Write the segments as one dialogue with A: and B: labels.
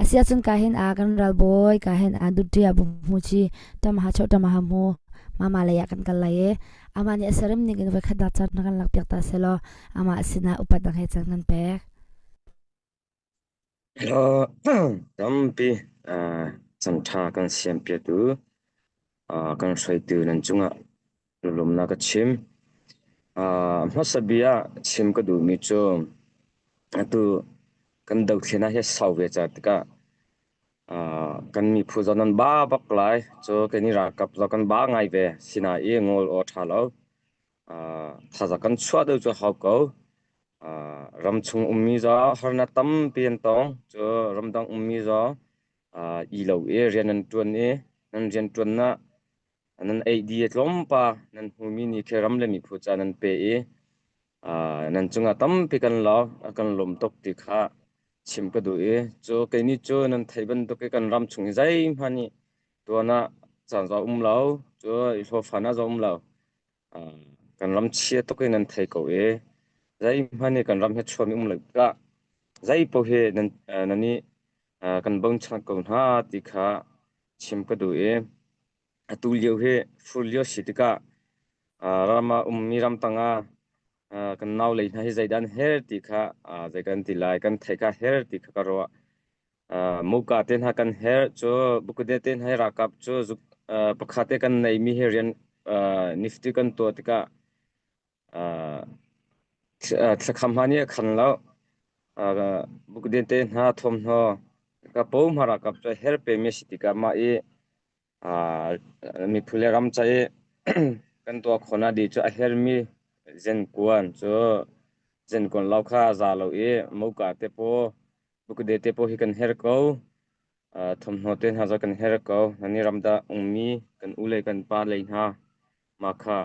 A: asia chun ka hin a kan ral boy ka hin a du dia bu mu chi tam ha chho tam ha mu mama la ya kan kal la ye ama ni asaram ni kan va khada chat na kan lak pyak ta selo ama asina upat dang he chan kan pe
B: hello tampi chan tha kan siam pe tu kan sai tu nan chunga lulum na ka chim masabia chim ka du mi cho atu kan dau thena he sau ve cha tika kan mi phu zanan ba bak lai cho ke ni ra kap za kan ba ngai ve sina e ngol o thalo thaza kan chwa do cho hau ko ramchung ummi za harna tam pian tong cho ramdang ummi za I lo e rianan tuan e nan rian tuan na nan ai di tlompa nan humi ni kheram le mi phu cha nan pe e nan chunga tam pi kan lo kan lom tok ti kha chim ka du e cho ke ni cho nan thaiban to ke kan ramchung zai mani to na chan za lo cho I so fana za lo kan ram chia to ke nan thai ko e zai mani kan ram he chhomi lo ka zai po he nan nani kan bang chak ko na ti kha chim ka du e atu liu he ful liu sitika rama miram tanga kan naw le na hi zaidan her ti kha zai kan ti lai kan thai ka her ti kha ro muka ten ha kan her cho bukude ten hai rakap cho pakhate kan nei mi herian nifty kan to tika thakham hani khan lo bukude ten ha thom no ka pom hara kap cho her pe me sitika ma e mi phule ram chai kan to khona di cho her mi zen kuan cho zen kon lau kha za lo e muka te po bukude te po hi kan her ko thom no ten ha za kan her ko ani ramda ummi kan ule kan pa le na ma kha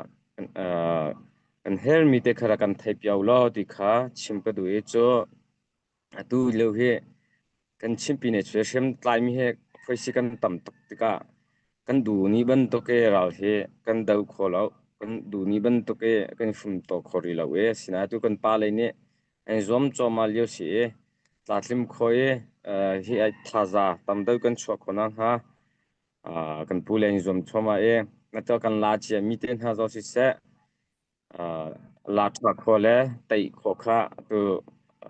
B: kan her mi te khara kan thai piau lo ti kha chim ka du e cho atu lo he kan chim pi ne chwe shem tlai mi he phoisi kan tam tak tika kan du ni ban to ke ral he kan dau kho lo kan du ni ban to ke kan fum to khori lo e sina tu kan pa le ne en zom cho ma lio si e tlatlim khoe hi ai thaza tam dau kan chwa khona ha kan pu le zom choma e na to kan la chi mi ten ha zo si se la thwa kho le tai kho kha tu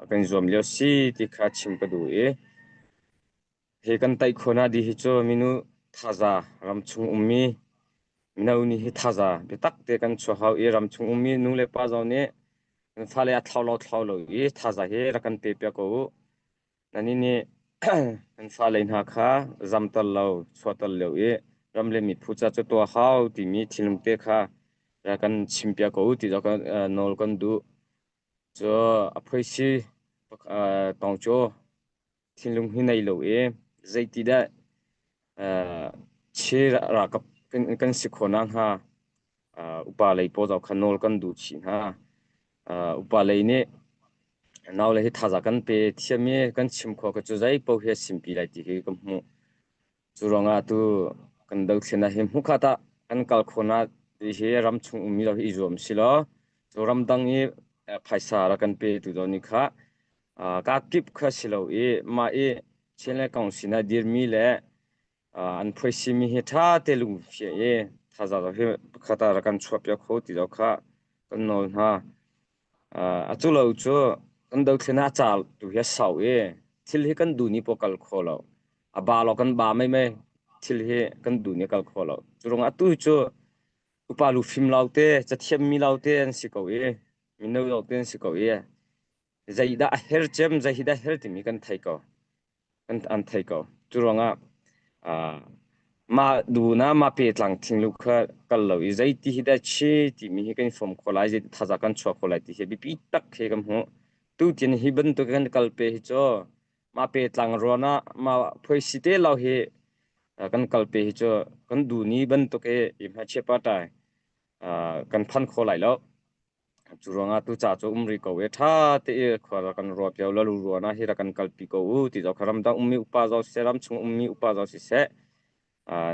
B: kan zom lio si ti kha chim ka du e he kan tai khona di hi cho minu thaza ramchung ummi nauni hi thaza betak te kan chwa hau e ramchung ummi nu le pa zo ne phale a thlau lo e thaza he ra kan pe pe ko nani ne kan phale na kha zamtal lo chwatal lo e ramle mi phucha cho to hau ti mi thilum te kha ra kan chimpya ko ti zo kan nol kan du cho aphoisi tong cho thilum hi nei lo e zaiti da che ra kap kan sikhona ha upa lei po zo khanol kan du chi ha upa lei ne naw le hi thaza kan pe thiami kan chim kho ka chu zai po he simpi lai ti hi kam mu churonga tu kan dau thena hi mu khata kan kal khona ti he ram chung mi lo hi zom silo choram dang i phaisa ra kan pe tu do ni kha ka kip kha silo e ma e chele kaung sina dir mi le an phoisi mi he tha te lu che e thaza he khata ra kan chhopya kho ti do kha kan nol ha achulo chu kan dau thena chal tu he sau e thil hi kan du ni pokal kholo aba lo kan ba mai thil he kan du ni kal kholo churong atu chu upalu phim laute chathiam mi laute an si ko e minno laute an si ko e zaida her chem zahida her ti mi kan thai ko kan an thai ko churonga ma du na ma pe tlang thinglu kha kal lo i zaiti hida che ti mi kan form kholai je thaza kan chwa kholai ti he bi tak he kam ho tu tin hi ban to kan kal pe hi cho ma pe tlang rona ma phoisi te lo he kan kal pe hi cho kan du ni ban to ke i ma che pa tai kan phan kholai lo churonga tu cha cho umri ko we tha te khwara kan ro pyaw la lu ro na hi ra kan kal pi ko u ti zo kharam da ummi upa zo seram chung ummi upa zo si se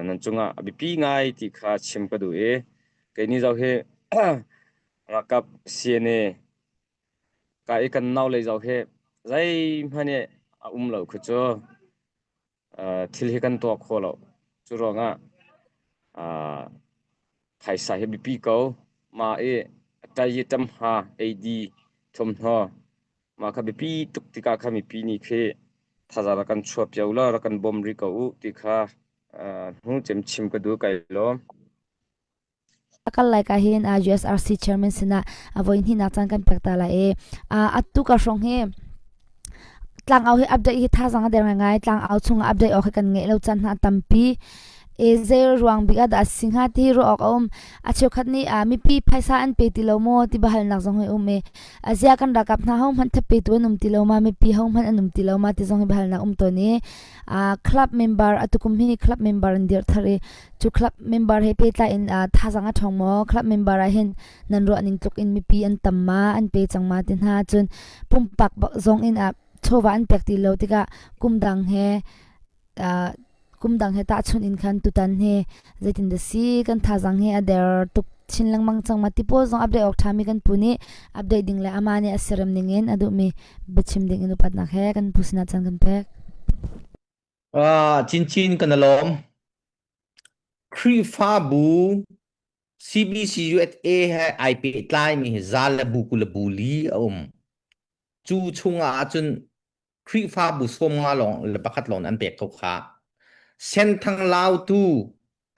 B: nan chunga abi pi ngai ti kha chim ka du e ke ni zo he rakap siene ka e kan naw le zo he zai mane lo khu cho thil he kan to kho lo chu ronga thai sa he bp ko ma e tai tam ha ad thom ho ma kha bp tuk tika kha mi pi ni phe thaza ra kan chhuap yaula ra kan bom ri ko u ti kha hu chem chim ka du kai lo
A: akal lai ka hin USRC chairman sina avoin hi na chan kan pekta la e atu ka rong he tlang au he update hi tha jang der ngai tlang au chung update o kan nge lo chan na tampi e zer ruang biga da singha ti ro ok acho khatni mi pi phaisa an pe ti lo mo ti bahal nak jong he me azia kan da kap na hom han thape tu num ti lo ma mi pi hom han anum ti lo ma ti jong he bahal na to ni club member atukum hi club member ndir thare chu club member he pe ta in tha janga thong mo club member a hen nan ro aning tuk in mi pi an tamma an pe changma tin ha chun pum pak jong in chowa an pek ti lo tika kumdang he kumdang he ta chun in khan tutan he zaitin da si kan tha jang he ader tuk chinlang mang changma ti po jong update ok thami kan puni update ding le amane aseram ningen adu mi bachim ding inu patna he kan pusina chan kan pek
C: chin kan alom khri fa bu CBC USA hai IP tlai mi zal bu kul buli chu chunga chun khri fa bu som nga long le pakhat lon an pek thok kha sen thang lao tu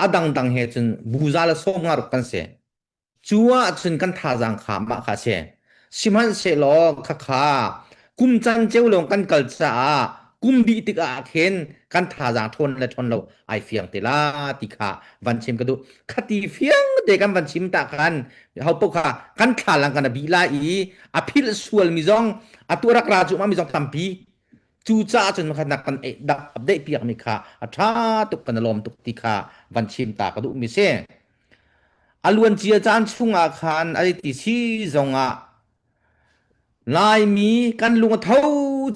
C: adang dang he chun bu zal som nga ro kan se chuwa chun kan tha jang kha ma kha se siman se lo kha kha kum chan cheu long kan kal cha kum bi tik a khen kan tha jang thon le thon lo ai fiang te la ti kha van chim ka du khati fiang de kan van chim ta kan hu po kha kan tha lang kan bi la i a phil sual mi jong aturak ra chu ma mi jong thampi chu cha chun ma khanak kan e dak update piak mi kha atha tuk kan lom tuk ti kha van chim ta ka du mi se alwan chia chan chunga khan ai ti si zonga lai mi kan lunga thau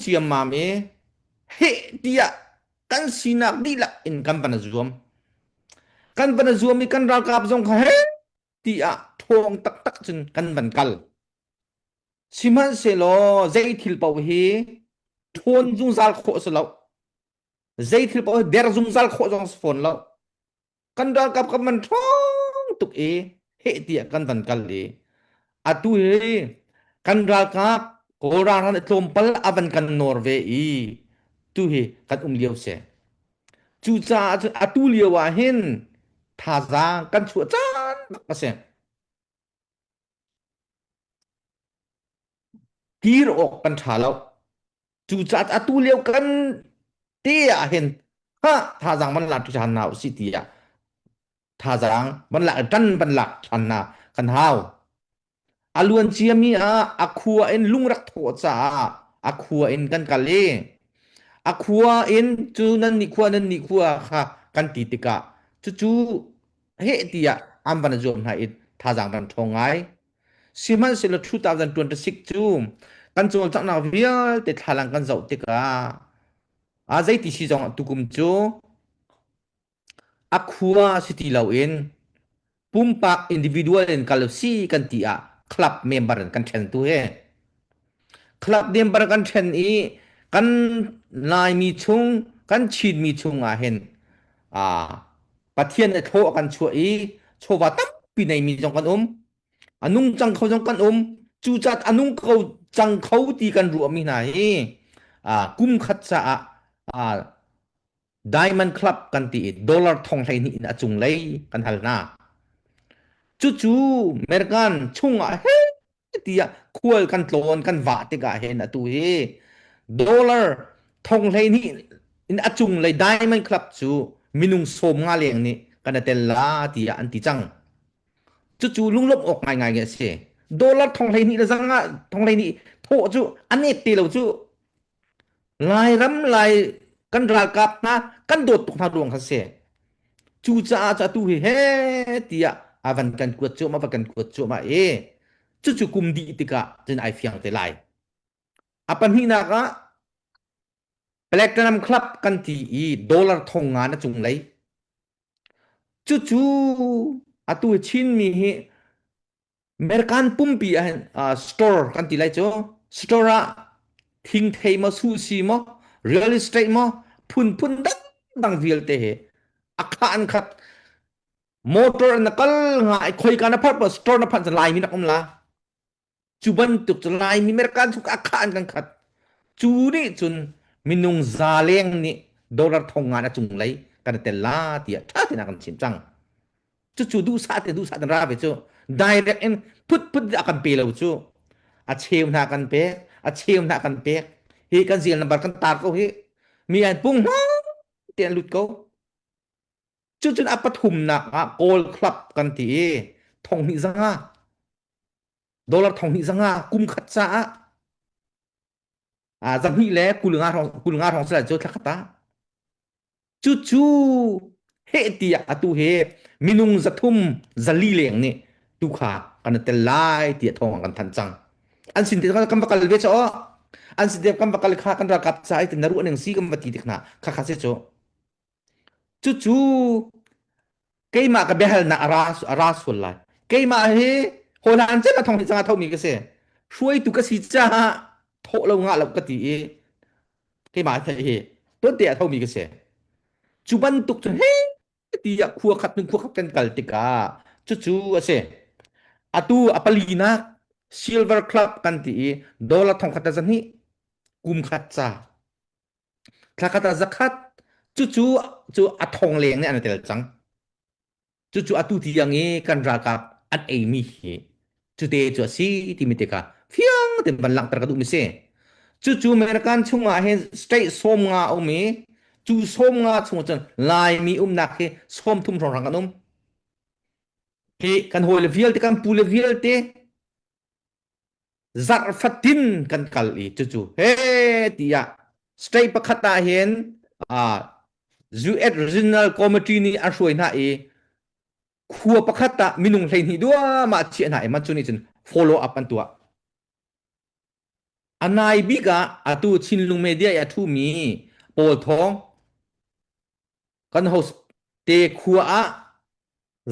C: chiam ma me he dia kan sinak dila in kan pana zuam mi kan ral kap zong kha he dia thong tak tak chun kan ban kal siman se lo zai thil pau he thon jung zal kho so lo zai thil pau der jung zal kho jong phone lo kan ral kap kan man thong tuk e he dia kan ban kal le atu he kan ral kap ko ra ran tlom pal aban kan Norway e tu he kan liao se chu cha atu liao wa hen tha za kan chu chan ba se kir ok kan tha lo chu cha atu liao kan te a hen ha tha jang man la tu chan na si ti ya tha jang man la tan ban la chan na kan hau alun chiami akhua en lungrak tho cha akhua en kan kale akhua en chu nan ni khua kha kan ti tika chu he tia am ban jom na it tha jang ban thongai siman sel 2026 chu kan chol chak na vial te thalang kan zau tika a zai ti si jong tukum chu akhua city law in pumpak individual en kalsi kan tia club member kan then tu he club member kan then i kan nai mi chung kan chin mi chung a hen pathian e tho kan chu i chowa tam pi nei mi jong kan anung chang khau jong kan chu chat anung khau chang khau ti kan ru mi na hi kum khat cha diamond club kan ti dollar thong lai ni in achung lai kan hal na chu merkan chunga he tia khual kan tlon kan wa te ga hen atu he dollar thong lai ni in achung lai diamond club chu minung som nga leng ni kan tel la tia anti chang chu lunglop ok ngai ge se dollar thong lai ni la zanga thong lai ni tho chu ane te lo chu lai ram lai kan ral kap na kan dot tok na ruang kha se chu cha tu he tia avan kan kuat chu ma kan kuat chu ma chu kum di tika chen ai fiang te lai apan hi na ka platinum club kan ti dollar thong nga na chung lai chu atu chin mi hi merkan pumpi store kan ti lai cho store thing thei ma su si mo real estate มอพุนดังวิลเตเฮอาคารขัดมอเตอร์นักลงาไอ้คอยการพัดสตอร์นับพันจะลายมีนักอมลาจูบันตุกจะลายมีเมริกันทุกอาคารกันขัดจูนี่จุนมินุงซาเลงนี่ดอลลาร์ทองงานจุงไหลกันแต่ลาเตียท่าที่นักกันชิมจังจูดูซาตันราเวจู direct and พุดakan pe lo chu a chem na kan pe a chem na kan pe hi kan zil number kan tar ko hi mi an pung tian lut ko chu chun a pathum na a goal club kan ti thong ni zanga dollar thong ni zanga kum khat cha a jang hi le kulunga thong sala chu thakata chu he tia atu he minung zathum zali leng ni tu kha kan te lai tia thong kan than chang an sin te kan bakal ve cho an sin te kan bakal kha kan ra kap chai te naru aneng si kam mati tikna kha se cho chu keima ka behal na aras ful lai keima he holan che ka thong ni changa thau mi ke se shuai tu ka si cha tho lo nga lo ka ti keima the he to te thau mi ke se chu ban tuk chu he ti ya khua khatนึงkhua khat kan kal tika chu ase atu apalina silver club kan ti dollar thong khata jani kum khat cha thakata zakhat chu athong leng ne an tel chang chu atu ti yang e kan ra kap at ei mi he chu te chu si ti mi te ka phiang te ban lang tar ka du mi se chu american chunga he state som nga o mi chu som nga chung chan lai mi nak he som thum rong rang anum he kan hol vial te kan pul vial te zarfatin kan kal i chu he tia state pakhata hen US regional committee ni a hroi na e khua pakhata minung hlei ni dua ma chi na e man chu ni chen follow up an tua anai biga atu chinlung media ya thu mi pol thong kan host te khua a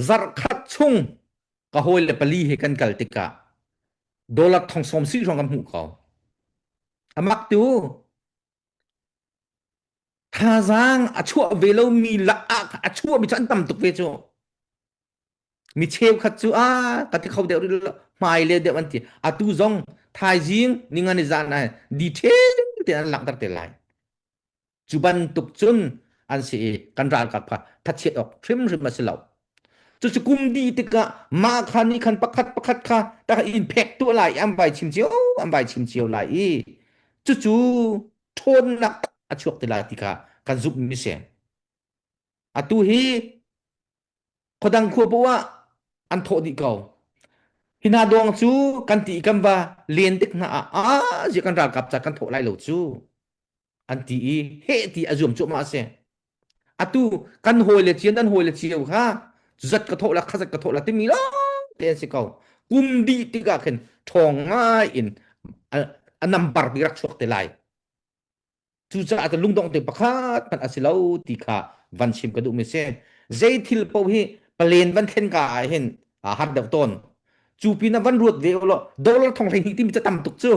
C: zar khat chung ka hoi le pali he kan kal tika dollar thong som si rong kam hu ko amak tu tha zang a chua velo mi la a chua mi chan tam tuk ve chu mi cheu khat chu ka ti khau de mai le de an ti a tu zong thai jing ninga ni zan na detail te an lak tar te lai chu ban tuk chun an si kan ral ka pha that chet ok trim ma se law chu kum di tika ma khan ni khan pakhat kha ta impact tu lai am bai chim chiu lai i chu thon nak a chuak te lai tika kan zup mi se atu hi khodang khu bawa an tho di kau hina dong chu kan ti kam ba len tik na je kan ral kap cha kan tho lai lo chu an ti he ti azum chu ma se atu kan hoi le chian an hoi le chiu ha zat ka tho la khazat ka tho la ti mi lo te se kau kum di ti ka khen thong ngai in a number bi rak chok te lai chu cha at lung dong te pakhat pan asilo ti kha van chim ka du mi se zai thil po hi palen van then ka hen hat da ton chu pina van ruat ve lo dollar thong thai ti mi cha tam tuk chu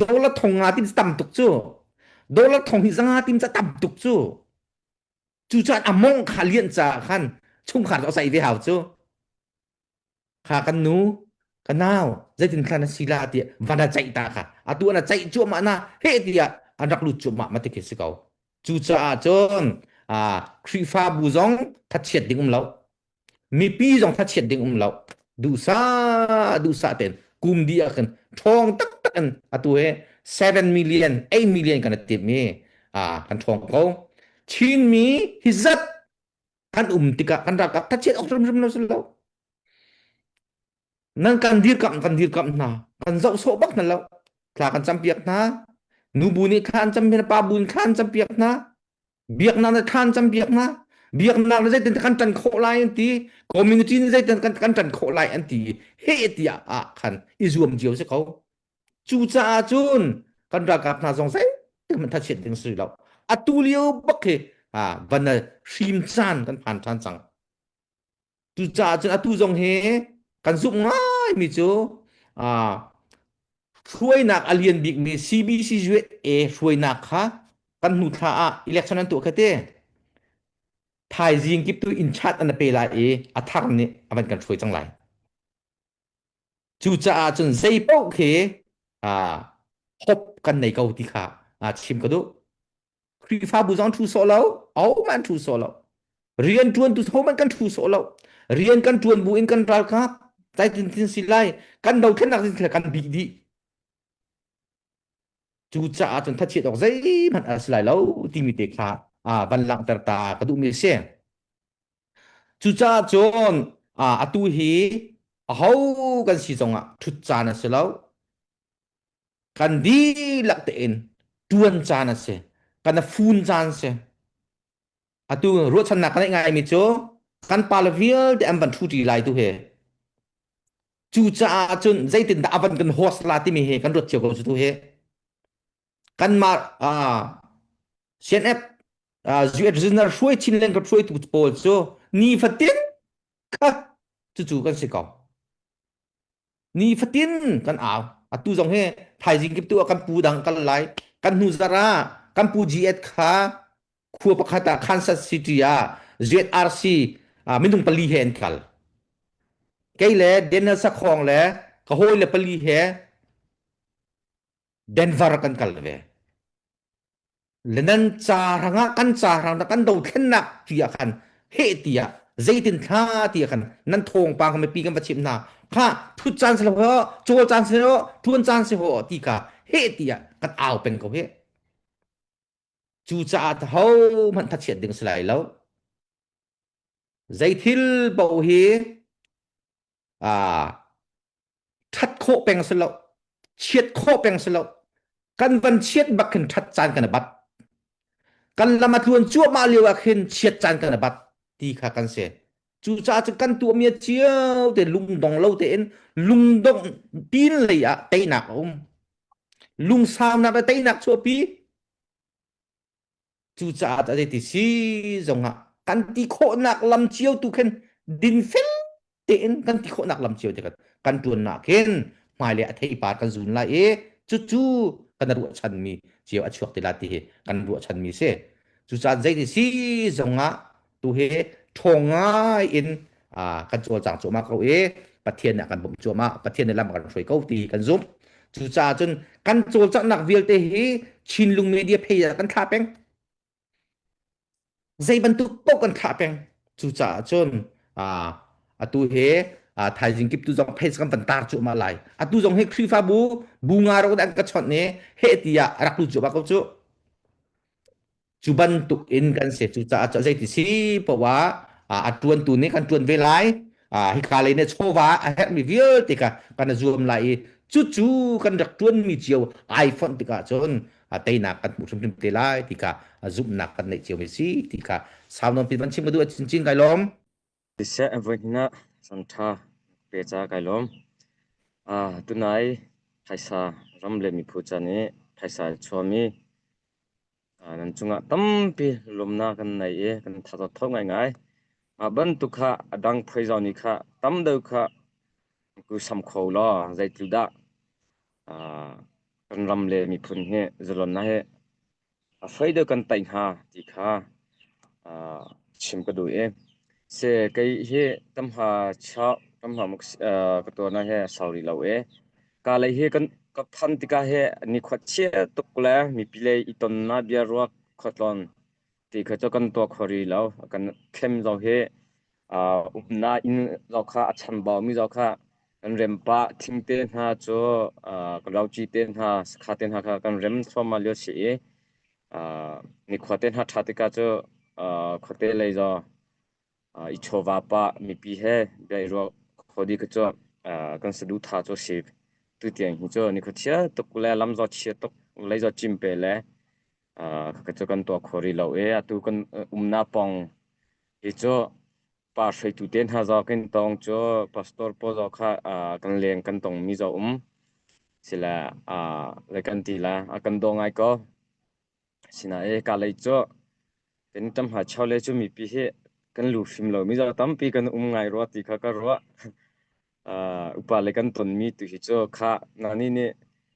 C: dollar thong nga ti tam tuk chu dollar thong hi zanga ti cha tam tuk chu chu cha among kha lien cha khan chung kha sai ve hau chu kha kan nu kan naw zai tin khan sila ti vana chai ta kha atu na chai chu ma na he ti ya an rak lu chu ma te ke se kau chu cha chon khri fa bu zong that chet ding lo mi pi zong that chet ding lo du sa ten kum dia kan thong tak an atu he 7 million 8 million kan tip mi kan thong ko chin mi hizat kan tika kan rak that chet ok rum no lo nan kan dir kam na kan zau so bak na lo tla kan champiak na nu bu ni khan champiak pa bun khan champiak na biak na khan champiak na biak na zai ten kan tan kho lai an ti community ni zai ten kan tan kho lai an ti he tia khan izum jiu se ko chu cha chun kan ra kap na zong sai man tha chet ding sui lo atulio bak he van shim chan kan phan chan chang chu cha chun atu zong he kan zup ngai mi chuช่วยนักอเลียนบิ๊กมี CBC ช่วยช่วยนักค่ะ กันหนูทาelection นั้นตัวแค่เต้ไทยจิงกิบตัวอินชัดอันเปลาอัทักนี่มันกันช่วยจังไรจูจ่าจนใจเป้าเคพบกันในเกาติค่ะชิมก็ดูครีฟ้าบุจังทูโซแล้วเอามันทูโซแล้วเรียนจวนตุโซมันกันทูโซแล้วเรียนกันจวนบุอินกันรักครับใจตินสิไลกันดาวเทนักสิกันบิดีจูจ่าจนทัดเฉียดออกใจมันสลายแล้วที่มีเด็กค่ะบันลังตาตากระดูมีเสียจูจ่าจนตูฮีเอากันสิจงทุจานะเสแล้วกันดีลักเตนดวนจานะเสกันฟูนจานเสตูรถชนะกันง่ายมิโจกันปาลวิลเดอันบันทุตีไลตุเฮจูจ่าจนใจตินดาวันกันโฮสลาติมีเฮกันรถเจียวกันสุตุเฮกันมาเซียนเอฟจูเอดจินนาช่วยชินเลนกับช่วยตุกโปลโซนี่ฟัดตินค่ะจู่ๆกันสิกาวนี่ฟัดตินกันตูจงเฮไทยจิงกิบตัวกันปูดังกันไลกันนูซารากันปูจีเอสค่ะคัวปะคาตาคันซัสซิตี้ZRC มินุงปลีเฮนคัลไกเลเดนเนอร์สักของเลยก็โหยเลปลีเฮเดนวาร์กันคัลเวเลนันจารังกันจารังกันดูเข็นนักที่กันเฮตียใจตินท่าที่กันนั่นทงปังไม่ปีกันประชิมนาค่ะทุจานเสียเหรอโจจานเสียเหรอทุนจานเสียเหรอที่กันเฮตียกันเอาเป็นเขาเฮจูจ่าเท่ามันทัดเฉียดดึงสลายแล้วใจทิลบอกเฮทัดโคเป็นสลบเฉียดโคเป็นสลบกันวันเฉียดบักขึ้นทัดจานกันบัดกันละมาทวนจั่วมาเลียวขึ้นเฉียดจานกันบัดที่ขากันเสียจูจ่าจะกันตัวเมียเจียวแต่ลุงดองเล่าแต่เอ็นลุงดองปีนเลยเตะหนักลุงสาวนับเตะหนักชัวปีจูจ่าจะได้ที่ซีจงกันที่โคหนักลำเจียวตุกันดินฟิลเต็นกันที่โคหนักลำเจียวเด็กกันตัวหนักเห็นหมายเลยที่ปาดกันซุนไล่จู่ๆกันรัวชันมีเจียวอชวกติลาติเฮกันรัวชันมีเสจู่จ่าใจที่ซีจงตัวเฮทงอินกันโจจังโจมาเขาประเทศเนี่ยกันบ่มโจมาประเทศในลำกันช่วยเขาตีกันซุ่มจู่จ่าจนกันโจจังนักเวลเตเฮชินลุงเมเดียเพย์กันท่าเป็งใจบรรทุกปกกันขาเป็งจู่จ่าจนตูเฮไทยจิงกิบตูจงเพสกันปันตาจุมาไลตูจงเฮครีฟาบูงารกดังกระชอนเนเฮติยารักลุจุบะเขาจุจุบันตุอินกันเสียจู่จ่าจะใจที่สิเพราะว่าตวนตูนี้กันตวนเวลาฮิคาเลเนโชวาเฮมีเวลติกะกันจูมไลจู่กันรักตวนมีเจียวไอโฟนติกะจนเตนักกันมุสลิมเตลายติกะซุมนักกันในเจียวเมซีติกะสาวนนปิมันชิมมาดูจริงๆไกลอม
B: ดิเซอเวนะสันทาเปจาไกลอมตุนายไทยสารำเลมีผู้จันนี้ไทยสาชัวมีนั่นจุงตั้มปีลมนากันในกันทัดทอง่ายๆบันตุค่ะดังพระเจ้านี่ค่ะตั้มเดือค่ะกูสำคัญล้อใจติดกันรำเลมีพุ่นเฮจลนนะเฮไฟเดือกันไต่หาที่ค่ะชิมกระดูเสกเฮตั้มหาชาตั้มหามุกกตัวนะเฮสาวรีเหล่ากาเลยเฮกันกับพันติกาเฮนี่ขวัญเชี่ยตุกแล้วมีพิเลอีตนนาเบียรัวขวัญลอนที่เขาจะกันตัวขอรีเหล่ากันเข้มเราเฮอุปนาอินเราค่ะชันบ่าวมีเราค่ะกันเร็มปะทิ้งเต้นหาโจกันเราจีเต้นหาขาเต้นหาค่ะกันเร็มสวมาเลียวเสียนี่ขวัญเต้นหาทัติกาโจขวัญเต้เลยจ้ะอีโชวาปะมีปีเฮเบียรัวขอดีก็จะกันสะดุดท่าโจสิบตุเตียงหิจนี่ก็เชียตกแลลำจอเชียตกเลยจอจิมเปเลก็จะกันตัวขอรีเราตุกันนาปองหิจปาร์ไฟตุเตียนหาจอกันตองโจพาสตอร์ปอจอค่ะกันเลี้ยงกันตองมีจอสิละเลยกันตีละกันดองไงก็สินะกาเลยโจเป็นจำหาชาวเลโจมีปีเฮกันลูฟิมเรามีจอตั้มปีกันไงรัวตีค่ะก็รัวอุปาเลกันตนมีตุหิโจค่ะนั่นนี่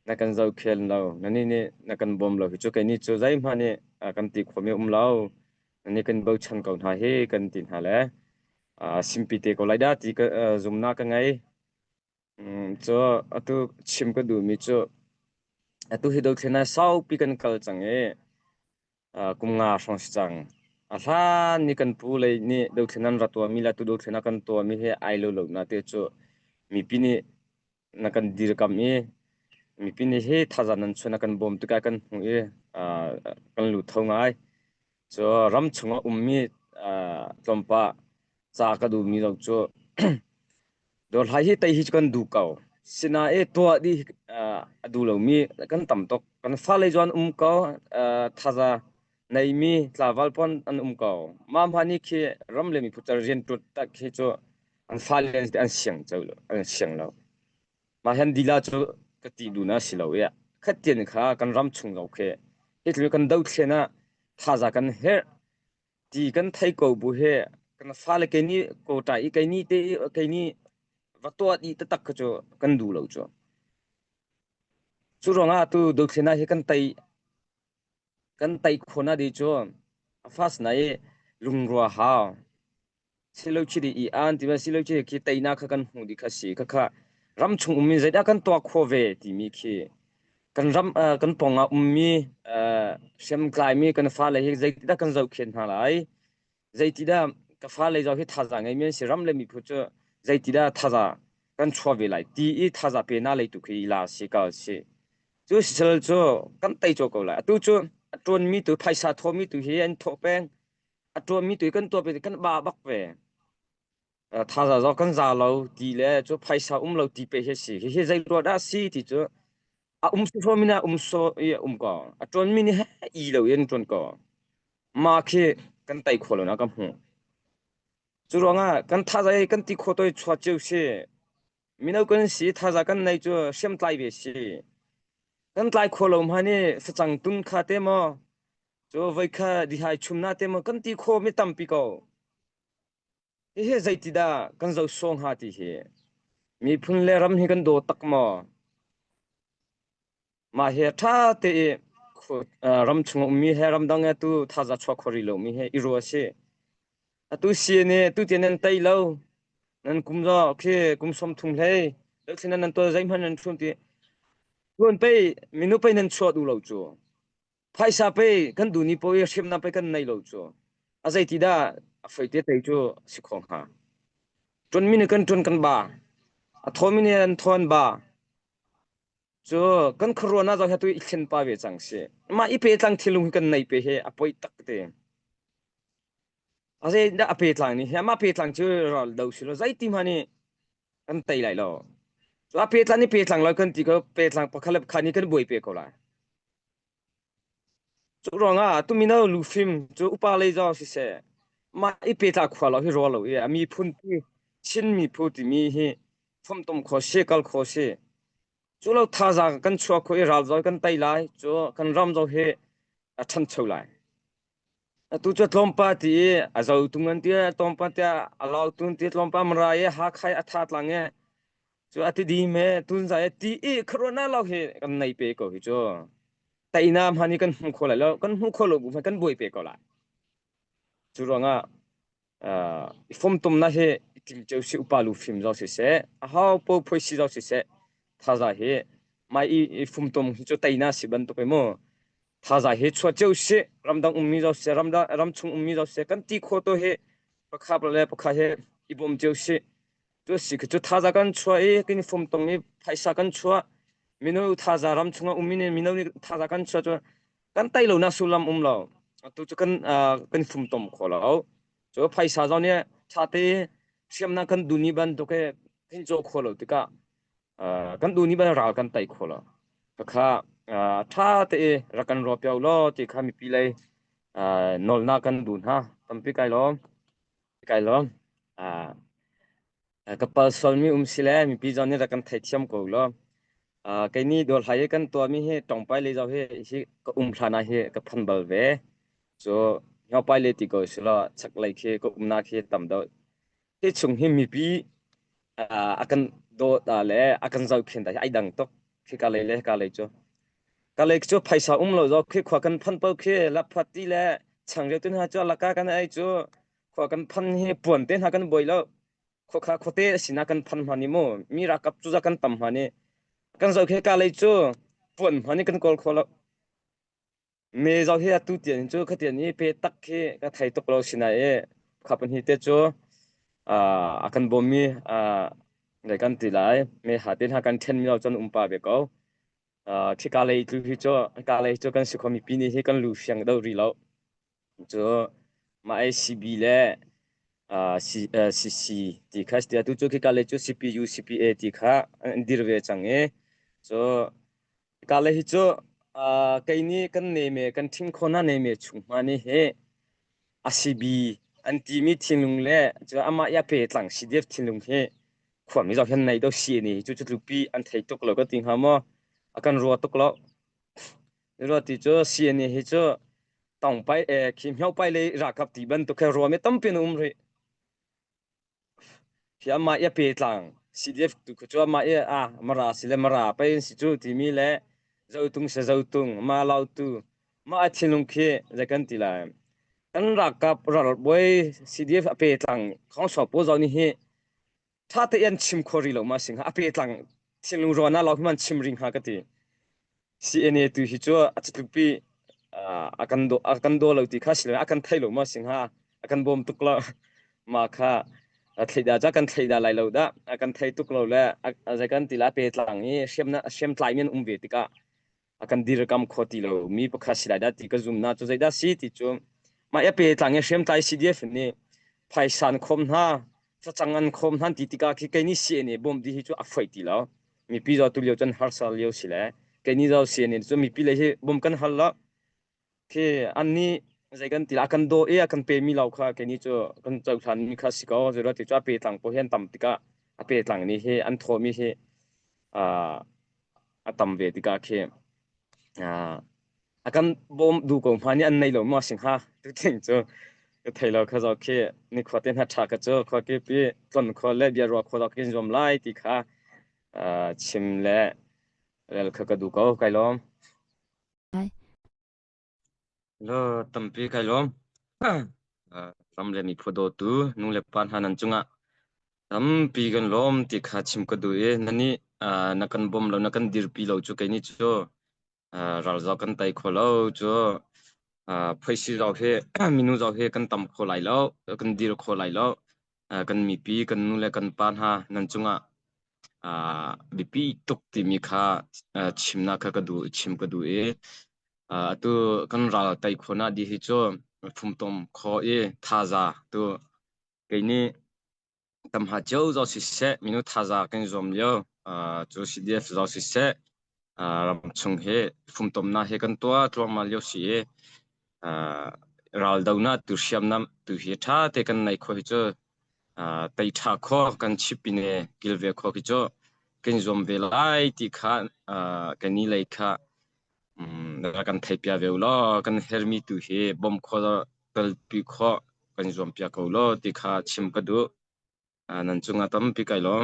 B: นักกันเจ้าเขียนเรานั่นนี่นักกันบอมเราหิโจกันนี่โจใจมาเนี่ย กันติขวมีเราอันนี้กันเบาชันก่อนหาเฮกันตินหาแลซิมปิเตก็ไลดาติก็ซุมนากันไงจ้ะอตุชิมก็ดูมีจ้ะอตุฮิดอกเทนะเศร้าปีกันกัลจังกุมงาสองจังถ้านี่กันปูเลยนี่ดอกเทนันรัตัวมีละตุดอกเทนักันตัวมีเฮไอโลโลนะเตจ้ะมีปีนี้นักันดีรกามีมีปีนี้เฮท่าจันนั้นชวนกันบอมตุกกันหงกันหลุดทงไงจ้ะรำชงมีตอมปะจากดูมีเราจ้ะโดนหายใจฮิจกันดูเก่าสินะตัวดีดูเรามีกันต่ำตกกันฟ้าเลยจวนเก่าท่าจะในมีลาวลปอนอันเก่ามาพันนี้คือรำเลยมีพุทธเรียนตุตักคือจ้ะอันฟ้าเลยอันเสียงเจ้าเลยอันเสียงเรามาเห็นดีละจ้ะก็ตีดูนะสิเราขัดเตียนข้ากันรำชงเราแค่เฮ็ดเลยกันดาวเชนะท่าจะกันเฮตีกันไทยกูบุเฮกันฟ้าเลยแค่นี้กูตายแค่นี้เตะแค่นี้วัตถุอีตตักก็จ้ะกันดูเราจ้ะสุรองตุดอกเสนาเฮกันไตคนน่ะดิจ้ะฟ้าสนายลุงรัวหาสิโลชิดีอันที่ว่าสิโลชิดีคิไตนาคกันหูดิคสิค่ะรำชงมีใจได้กันตัวโคเวที่มีคีกันรำกันปองมีเชมกลายมีกันฟ้าเลยใจที่ได้กันเจ้าเขียนหาไหลใจที่ได้กันฟ้าเลยเจ้าเฮ็ดท่าจังไงมีสิรำเลยมีพุทธใจที่ได้ท่าจังกันชัวเวไลตีท่าจังเป็นอะไรตุกีลาสิกาสิจู่สิเชลจู่กันไตจู่ก็ไลจู่ตัวมีตัวไพศาลทมีตัวเฮียนทอแปงตัวมีตัวกันตัวเป็นกันบาบักเวท่าจะเรากันจะเราดีเลยจู่ไพศาลเราดีไปเฮสิเฮใจรัวได้สิที่จู่สุฟมินะโซก็ตัวมีนี่อีเราเองตัวก็มาเขกันไตขวลนะกันหูจู่ร้องกันท่าจะกันตีขวตัวชัวเจ้าสิมีนักกันสิท่าจะกันในจู่เชื่อมไตเบสิกันไตขวลมันนี่สัจตุนขาเตมจู่ไว้ค่ะดีหายชุมนาเตมกันตีขวไม่ตั้มปีก็เฮ้ใจติดากันจะส่งหาที่เฮมีพุ่นเลรำให้กันโดตักมาเฮท่าเตรำชงมีเฮรำดังตุท่าจะชัวคอริโลมีเฮอิรัวเชตุเสียเนี่ยตุเจนันไตเลวนั่นกุมจ้าเคกุมสมทุงเลยแล้วฉะนั้นนั่นตัวใจมันนั่นช่วงที่คนไปมินุไปนั่นชัวดูเราจ้ะไพ่ซาไปกันดูนี่พอเชื่อมนับไปกันในเราจ้ะอาศัยที่ได้ไฟเตะจ้ะสิของหาจนมินกันจนกันบ้าทอมินกันทอนบ้าจ้ะกันครัวน่าจะให้ตัวอีกเช่นป้าเวจังเสียมาอีเปตังที่ลุงกันในเปเฮอปอยตักเตะอาศัยได้อเปตังนี่เฮมาเปตังจ้ะเราดูสิเราใจทีมันนี่กันไตไหลแล้วจ้ะเปตังนี่เปตังเรากันที่ก็เปตังพอเขาเล็บขานี่กันบ่อยเปก็ละจุรองตุมินาลูฟิมจุอุปาเลยจ้าสิเสมาอีเปตักขวาเราให้รอเรามีพุ่นที่ชินมีพุ่นที่มีเฮฟมตมขอเชกัลขอเชจุเราท่าจากกันชัวคุยรัลจอยกันไตไลจุกันรำจอยเฮชันเชวไลตุจะลมปาตีอาจจะตุงันที่ลมปาตีอาลาวตุนที่ลมปามรายหาใครอัฐาตลังเงจุอติดีเมตุนใจตีคโรนาเราเฮกันในเปก็ฮิจุแต่อินามฮันนี่กันหุ่นโคลแล้วกันหุ่นโคลบุฟกันบ่อยเปก็ละจุรองฟมตุมนะเฮติมเจ้าสิอุปาลูฟิมเจ้าสิเสฮาวโปพอยสิเจ้าสิเสท่าจะเฮมาอีฟมตุมจุแต่อินาสิบันตุไปโมท่าจะเฮชัวเจ้าสิรำดังมีเจ้าสิรำชงมีเจ้าสิกันตีโคโตเฮปะคาบเลยปะคาเฮอีบอมเจ้าสิจุสิคือจุท่าจะกันชัวกันฟมตุมมีไพศากันชัวมิโนท่าจะรำชงมีเนี่ยมิโนท่าจะกันชัวจุกันไตโลนะสุลัมเราตุจุกันฟมตุมขอเราจุไพศาเจ้าเนี่ยชาติเชื่อมนักกันดูนี่บันตุกเห็นโจขอเราติกะกันดูนี่บันรากันไตขอเราปะคาถ้าเตะรักันรอเปียวล้อที่ข้ามีปีเลยนอลนากันดูนะตั้มปีไก่ล้อกับปัลสอลมีสิเลมีปีจอนนี่รักันไทยเทียมกูล้อไก่นี่โดนหายกันตัวมีเฮตองไปเลยเจ้าเฮสิก็พลานาเฮกับพันบอลเวโซเฮาไปเลยติก็สิละชักไลเคก็นาเคตั้มดอที่ชงเฮมีปีอากันโดดอะไรอากันเจ้าเขียนแต่ไอ้ดังตกที่กาเลยจ้ะ ก็เลยจะไผสาอุ้มเราจะคือขวากันพันเป้าคือรับพัดที่แลช่างเรียวตุนหาจะละกากันไอ้จูขวากันพันให้ป่วนเต้นหากันบ่อยแล้วขวาโคเตสินากันพันมานี่โมมีรักกับจูจะกันตําหานี่กันจะคือก็เลยจูป่วนหานี่กันกอลขอแล้วเมจะเฮียตุเตียนจูขเตียนนี่เปตักคือก็ไทยตกเราสินะขับเป็นฮิเตจูakan bomi rekan tilai me hatin hakan 10 mil chon umpa be ko thikale tu hi cho kale cho kan sikhomi pini hi kan lu fyang do ri lo cho ma ICB le CC ti khas dia tu cho kale cho CPU CPA ti kha dirve change so kale hi cho kai ni kan ne me kan thing khona ne me chuma ni he ICB anti mi thinlung le cho ama ya pe tlang CDF thinlung he khwam mi zo hen nei do si ni chu chu lupi an thei tok lo ka ting ha mo akan ro tok lo ro ti cho si ni he cho tong pai khim hyau pai le ra kap ti ban to kha ro me tam pin ri hi ama ya pe tlang CDF tu ko cho ama ya mara sile mara pai si chu ti mi le zo tung se zo tung ma lau tu ma thinlung khe zakan ti la an rakap ral boy CDF ape tlang khong so po zo ni he tha te yan chim khori lo ma sing ape tlang thinlung ro na lo man chim ring ha ka ti CNA tu hi cho achtupi akan do lo ti kha sil akan thai lo ma sing ha akan bom tukla ma kha thaida ja kan thaida lai lo da akan thai tuk lo la akan ti la pe tlang ni shem tlai men umbe ti ka akan dir kam khoti lo mi pakha sila da ti ka zum na cho zaida si ti cho ma ya pe tlang e shem tlai CDF ni phaisan khom na cha changan khom han ti ka ki kai ni si ni bom di hi chu afai ti lo mi pi zo tu leo chan har sal leo sila kai ni zo si ni chu mi pi le hi bom kan hal la ke an ni zaigan ti akan do akan pe mi lau kha kai ni chu kan chau than mi kha si ko zero ti cha pe tlang po hen tam ti ka a pe tlang ni he an tho mi he atam ve ti ka ke akan bom du ko phani an nei lo ma sing ha tu thing chu thai lo kha zo ke ni khoten ha tha ka chu kho ke pi ton kho le bia ro kho lo kin jom lai ti kha chim le rel kha ka du ko kai lom lo tampi kai lom tam le mi phodo tu nu le pan hanan chunga tam pi gan lom ti kha chim ka du nani nakan bom lo nakan dir pi lo chu kai ni chu ral zo kan tai kho lo chu phaisi zo he minu zo he kan tam kho lai lo kan dir kho lai lo kan mi pi kan nu le kan pan ha nan chunga bipi tok ti mi kha chimna kha ka du chim ka du tu kan ral tai khona di hi cho phum tom kho thaza tu kai ni tam ha chau zo si se minu thaza kan zom yo chu CDF zo si se ram chung he phum tom na he kan to ma lyo si ral dauna tu siam nam tu hi tha te kan nai kho hi cho tai tha kho kan chipine kilve kho ki cho ken zom ve lai ti kha kan ni lai kha kan thai pya ve lo kan hermi tu he bom kho tal pi kho kan zom pya ko lo ti kha chim ka du nan chunga tam pi kai lo